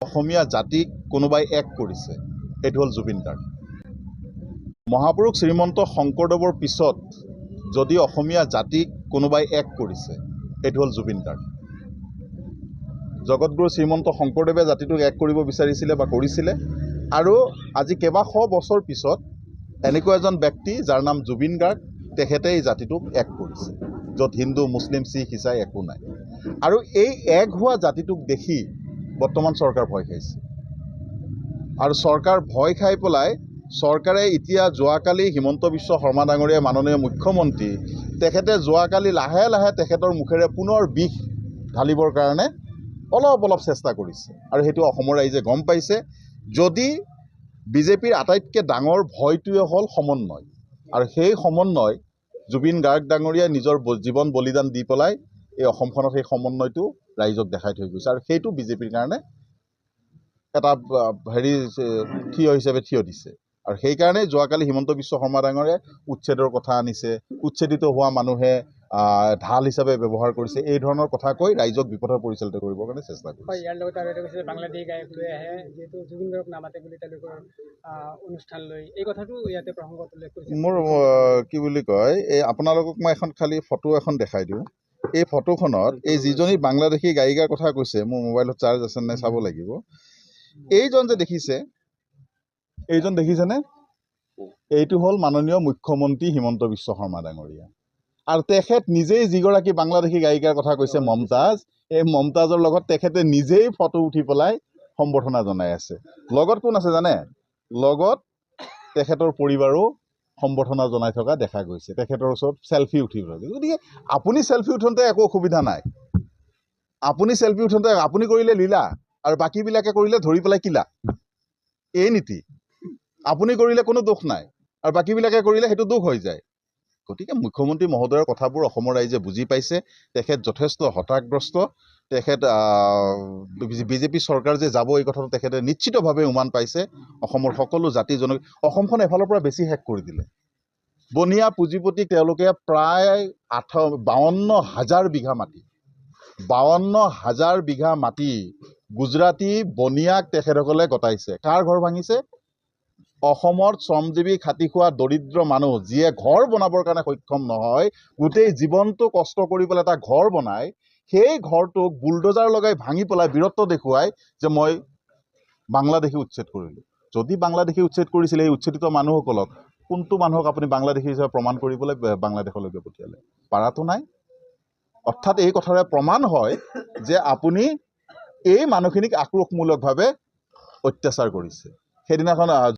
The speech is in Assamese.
অসমীয়া জাতিক কোনোবাই এক কৰিছে, সেইটো হ'ল জুবিন গাৰ্গ। মহাপুৰুষ শ্ৰীমন্ত শংকৰদেৱৰ পিছত যদি অসমীয়া জাতিক কোনোবাই এক কৰিছে, সেইটো হ'ল জুবিন গাৰ্গ। জগতগুৰু শ্ৰীমন্ত শংকৰদেৱে জাতিটোক এক কৰিব বিচাৰিছিলে বা কৰিছিলে, আৰু আজি কেইবাশ বছৰ পিছত এনেকুৱা এজন ব্যক্তি যাৰ নাম জুবিন গাৰ্গ, তেখেতে এই জাতিটোক এক কৰিছে, য'ত হিন্দু মুছলিম শিখ ইছাই একো নাই। আৰু এই এক হোৱা জাতিটোক দেখি বৰ্তমান চৰকাৰ ভয় খাইছে, আৰু চৰকাৰ ভয় খাই পেলাই চৰকাৰে এতিয়া যোৱাকালি হিমন্ত বিশ্ব শৰ্মা ডাঙৰীয়া মাননীয় মুখ্যমন্ত্ৰী, তেখেতে যোৱাকালি লাহে লাহে তেখেতৰ মুখেৰে পুনৰ বিষ ঢালিবৰ কাৰণে অলপ চেষ্টা কৰিছে, আৰু সেইটো অসমৰ ৰাইজে গম পাইছে। যদি বিজেপিৰ আটাইতকৈ ডাঙৰ ভয়টোৱে হ'ল সমন্বয়, আৰু সেই সমন্বয় জুবিন গাৰ্গ ডাঙৰীয়াই নিজৰ জীৱন বলিদান দি পেলাই এই অসমখনত সেই সমন্বয়টো ৰাইজক দেখাই থৈ গৈছে, আৰু সেইটো বিজেপিৰ কাৰণে এটা থিয় হিচাপে থিয় দিছে। আৰু সেইকাৰণে যোৱাকালি হিমন্ত বিশ্ব শৰ্মা ডাঙৰীয়াই উচ্ছেদৰ কথা আনিছে, উচ্ছেদিত হোৱা মানুহে ঢাল হিচাপে ব্যৱহাৰ কৰিছে, এই ধৰণৰ কথা কৈ ৰাইজক বিপথে পৰিচালিত কৰিবৰ কাৰণে চেষ্টা কৰিছে। ইয়াৰ লগতে আৰু এটা কৈছে বাংলাদেশী গায়ক লৈ আহে, যিহেতু জুবিন গাৰ্গক নামাতে বুলি তেওঁলোকৰ অনুষ্ঠান লৈ, এই কথাটো ইয়াতে প্ৰসংগত উল্লেখ কৰিছে। মোৰ কি বুলি কয়, এই আপোনালোকক মই এখন খালি ফটো এখন দেখাই দিওঁ। এই ফটোখনত এই যিজনী বাংলাদেশী গায়িকাৰ কথা কৈছে, মোৰ মোবাইলত চাৰ্জ আছে নাই চাব লাগিব। এইজন যে দেখিছে, এইজন দেখিছেনে? এইটো হ'ল মাননীয় মুখ্যমন্ত্ৰী হিমন্ত বিশ্ব শৰ্মা ডাঙৰীয়া, আৰু তেখেত নিজেই যিগৰাকী বাংলাদেশী গায়িকাৰ কথা কৈছে মমতাজ, এই মমতাজৰ লগত তেখেতে নিজেই ফটো উঠি পেলাই সম্বৰ্ধনা জনাই আছে। লগত কোন আছে জানে? লগত তেখেতৰ পৰিবাৰো সম্বৰ্ধনা জনাই থকা দেখা গৈছে, তেখেতৰ ওচৰত চেলফি উঠি গৈছে। গতিকে আপুনি চেলফি উঠোঁতে একো অসুবিধা নাই, আপুনি চেলফি উঠোঁতে আপুনি কৰিলে লীলা, আৰু বাকীবিলাকে কৰিলে ধৰি পেলাই কিলা, এই নীতি। আপুনি কৰিলে কোনো দোষ নাই, আৰু বাকীবিলাকে কৰিলে সেইটো দোষ হৈ যায়। গতিকে মুখ্যমন্ত্ৰী মহোদয়ৰ কথাবোৰ অসমৰ ৰাইজে বুজি পাইছে। তেখেত যথেষ্ট হতাশগ্ৰস্ত। তেখেত বিজেপি চৰকাৰ যে যাব, এই কথাটো তেখেতে নিশ্চিতভাৱে উমান পাইছে। অসমৰ সকলো জাতি অসমখন এফালৰ পৰা বেছি শেষ কৰি দিলে। বনিয়া পুঁজিপতিক তেওঁলোকে প্ৰায় 52,000 বিঘা মাটি, 52,000 বিঘা মাটি গুজৰাটী বনিয়াক তেখেতসকলে গতাইছে। কাৰ ঘৰ ভাঙিছে? অসমত শ্ৰমজীৱী খাটি খোৱা দৰিদ্ৰ মানুহ, যিয়ে ঘৰ বনাবৰ কাৰণে সক্ষম নহয়, গোটেই জীৱনটো কষ্ট কৰি পেলাই এটা ঘৰ বনায়, সেই ঘৰটোক বুলডোজাৰ লগাই ভাঙি পেলাই বীৰত্ব দেখুৱাই যে মই বাংলাদেশী উচ্ছেদ কৰিলোঁ। যদি বাংলাদেশী উচ্ছেদ কৰিছিলে, এই উচ্ছেদিত মানুহসকলক কোনটো মানুহক আপুনি বাংলাদেশী হিচাপে প্ৰমাণ কৰিবলৈ বাংলাদেশলৈকে পঠিয়ালে? পাৰাটো নাই। অৰ্থাৎ এই কথাৰে প্ৰমাণ হয় যে আপুনি এই মানুহখিনিক আক্ৰোশমূলকভাৱে অত্যাচাৰ কৰিছে। সেইদিনাখন